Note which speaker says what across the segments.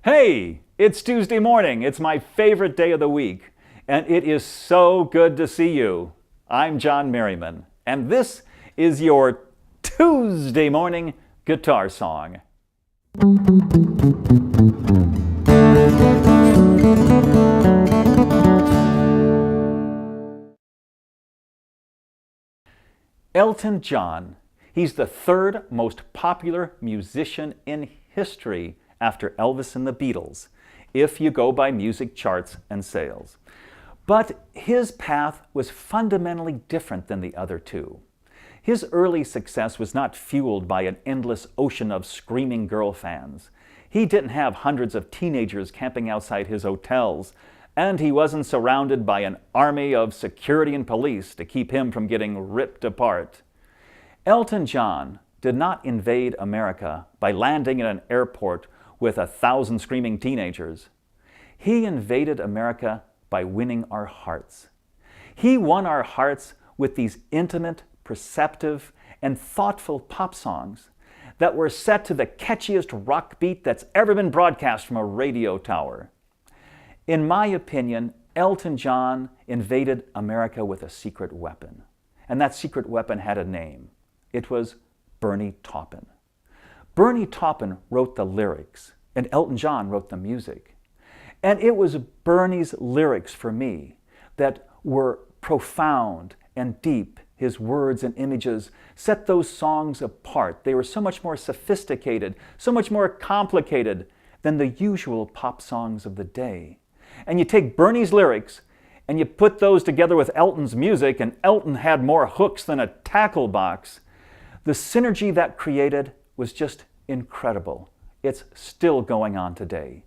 Speaker 1: Hey, it's Tuesday morning. It's my favorite day of the week, and it is so good to see you. I'm John Merriman, and this is your Tuesday morning guitar song. Elton John. He's the third most popular musician in history after Elvis and the Beatles, if you go by music charts and sales. But his path was fundamentally different than the other two. His early success was not fueled by an endless ocean of screaming girl fans. He didn't have hundreds of teenagers camping outside his hotels, and he wasn't surrounded by an army of security and police to keep him from getting ripped apart. Elton John did not invade America by landing in an airport with 1,000 screaming teenagers. He invaded America by winning our hearts. He won our hearts with these intimate, perceptive, and thoughtful pop songs that were set to the catchiest rock beat that's ever been broadcast from a radio tower. In my opinion, Elton John invaded America with a secret weapon. And that secret weapon had a name. It was Bernie Taupin. Bernie Taupin wrote the lyrics, and Elton John wrote the music. And it was Bernie's lyrics for me that were profound and deep. His words and images set those songs apart. They were so much more sophisticated, so much more complicated than the usual pop songs of the day. And you take Bernie's lyrics and you put those together with Elton's music, and Elton had more hooks than a tackle box. The synergy that created was just incredible. It's still going on today.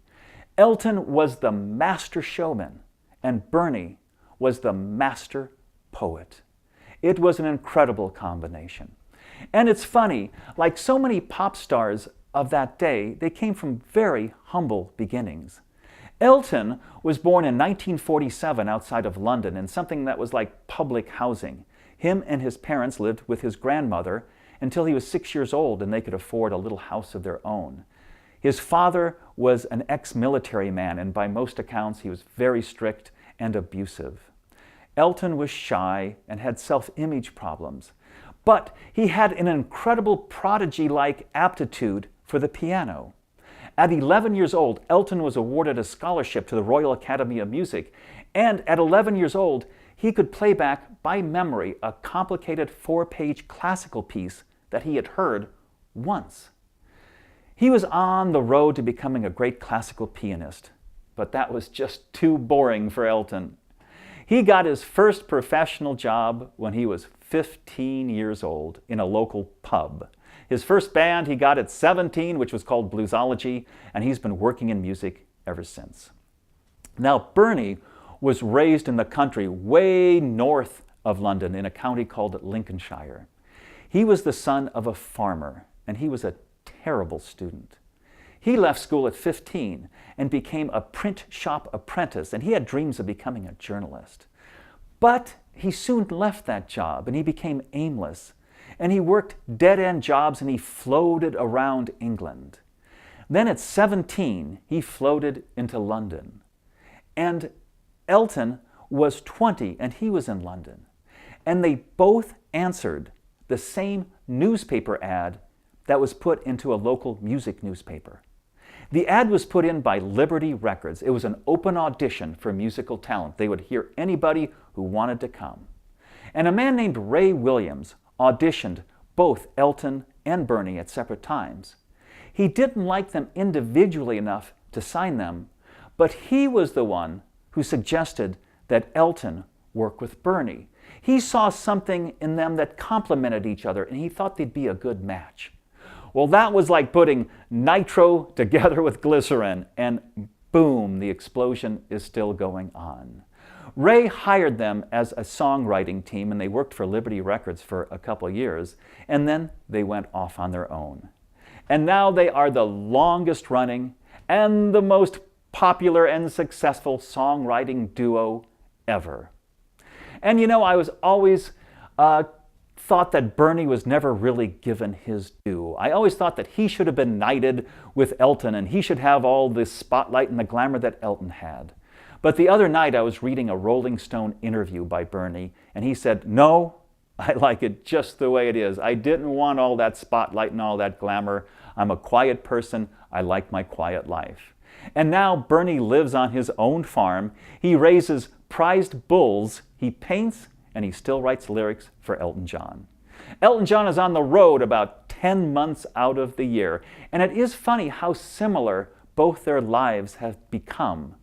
Speaker 1: Elton was the master showman, and Bernie was the master poet. It was an incredible combination. And it's funny, like so many pop stars of that day, they came from very humble beginnings. Elton was born in 1947 outside of London in something that was like public housing. Him and his parents lived with his grandmother until he was 6 years old and they could afford a little house of their own. His father was an ex-military man, and by most accounts he was very strict and abusive. Elton was shy and had self-image problems, but he had an incredible prodigy-like aptitude for the piano. At 11 years old, Elton was awarded a scholarship to the Royal Academy of Music, and at 11 years old, he could play back by memory a complicated 4-page classical piece that he had heard once. He was on the road to becoming a great classical pianist, but that was just too boring for Elton. He got his first professional job when he was 15 years old in a local pub. His first band he got at 17, which was called Bluesology, and he's been working in music ever since. Now, Bernie was raised in the country way north of London in a county called Lincolnshire. He was the son of a farmer, and he was a terrible student. He left school at 15 and became a print shop apprentice, and he had dreams of becoming a journalist. But he soon left that job, and he became aimless, and he worked dead-end jobs, and he floated around England. Then at 17, he floated into London. And Elton was 20, and he was in London. And they both answered the same newspaper ad that was put into a local music newspaper. The ad was put in by Liberty Records. It was an open audition for musical talent. They would hear anybody who wanted to come. And a man named Ray Williams auditioned both Elton and Bernie at separate times. He didn't like them individually enough to sign them, but he was the one who suggested that Elton work with Bernie. He saw something in them that complemented each other, and he thought they'd be a good match. Well, that was like putting nitro together with glycerin, and boom, the explosion is still going on. Ray hired them as a songwriting team, and they worked for Liberty Records for a couple years, and then they went off on their own. And now they are the longest running and the most popular and successful songwriting duo ever. And you know, I was always thought that Bernie was never really given his due. I always thought that he should have been knighted with Elton and he should have all the spotlight and the glamour that Elton had. But the other night I was reading a Rolling Stone interview by Bernie and he said, "No, I like it just the way it is. I didn't want all that spotlight and all that glamour. I'm a quiet person. I like my quiet life." And now Bernie lives on his own farm. He raises prized bulls. He paints and he still writes lyrics for Elton John. Elton John is on the road about 10 months out of the year, and it is funny how similar both their lives have become.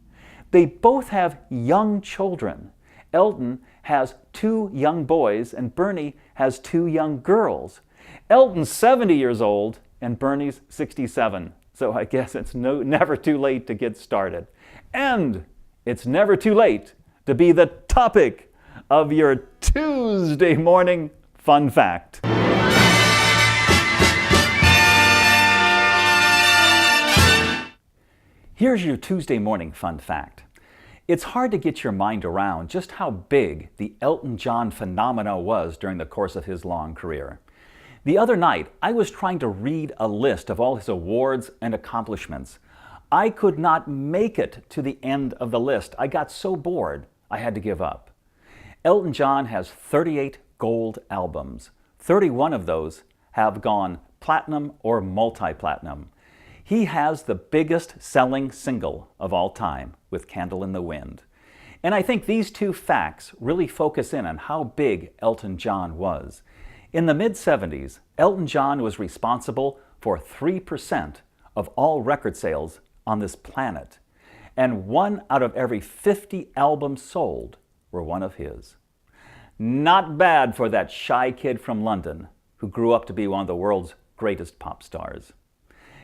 Speaker 1: They both have young children. Elton has 2 young boys, and Bernie has 2 young girls. Elton's 70 years old, and Bernie's 67, so I guess it's never too late to get started. And it's never too late to be the topic of your Tuesday morning fun fact. Here's your Tuesday morning fun fact. It's hard to get your mind around just how big the Elton John phenomena was during the course of his long career. The other night, I was trying to read a list of all his awards and accomplishments. I could not make it to the end of the list. I got so bored, I had to give up. Elton John has 38 gold albums. 31 of those have gone platinum or multi-platinum. He has the biggest selling single of all time with Candle in the Wind. And I think these 2 facts really focus in on how big Elton John was. In the mid-70s, Elton John was responsible for 3% of all record sales on this planet. And 1 out of every 50 albums sold were one of his. Not bad for that shy kid from London who grew up to be one of the world's greatest pop stars.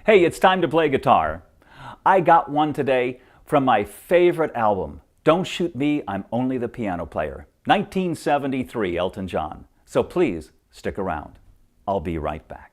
Speaker 1: Hey, it's time to play guitar. I got one today from my favorite album, Don't Shoot Me, I'm Only the Piano Player, 1973 Elton John. So please stick around. I'll be right back.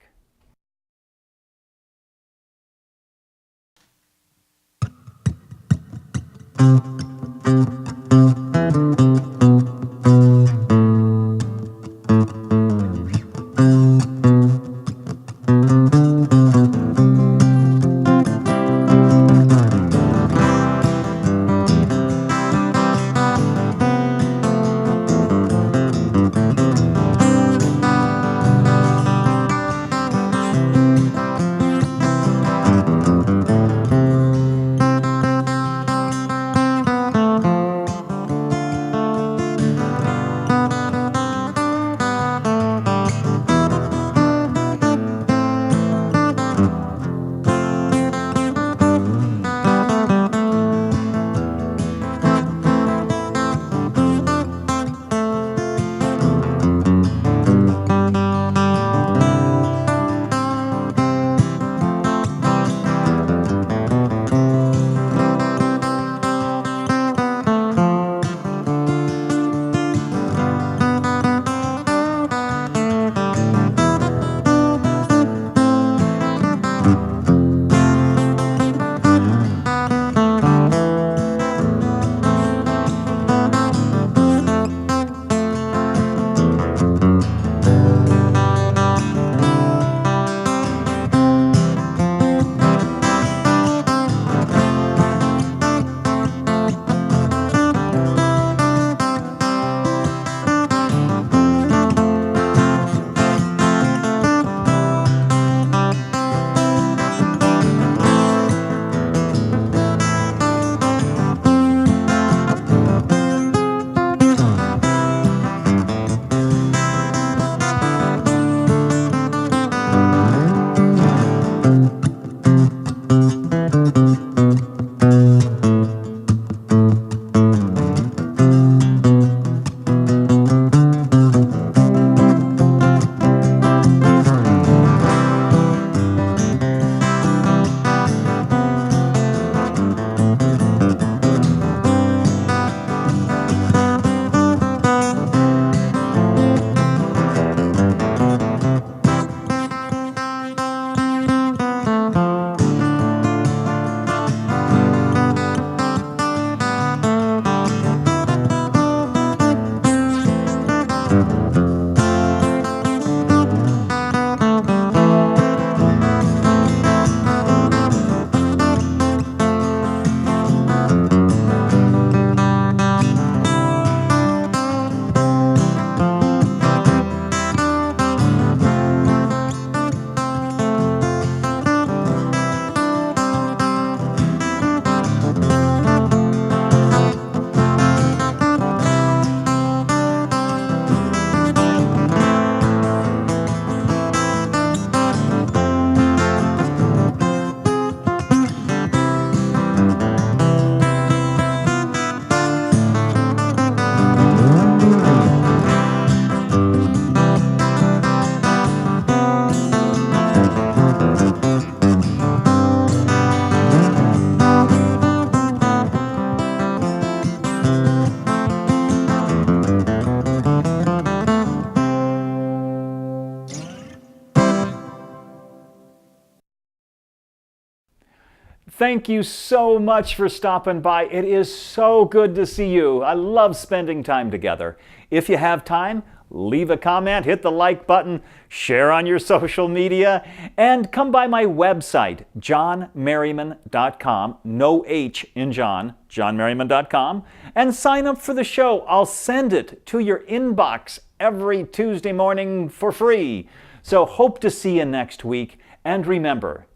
Speaker 1: thank you so much for stopping by. It is so good to see you. I love spending time together. If you have time, leave a comment, hit the like button, share on your social media, and come by my website, johnmerriman.com, no H in John, johnmerriman.com, and sign up for the show. I'll send it to your inbox every Tuesday morning for free. So hope to see you next week, and remember,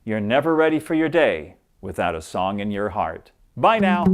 Speaker 1: you're never ready for your day without a song in your heart. Bye now.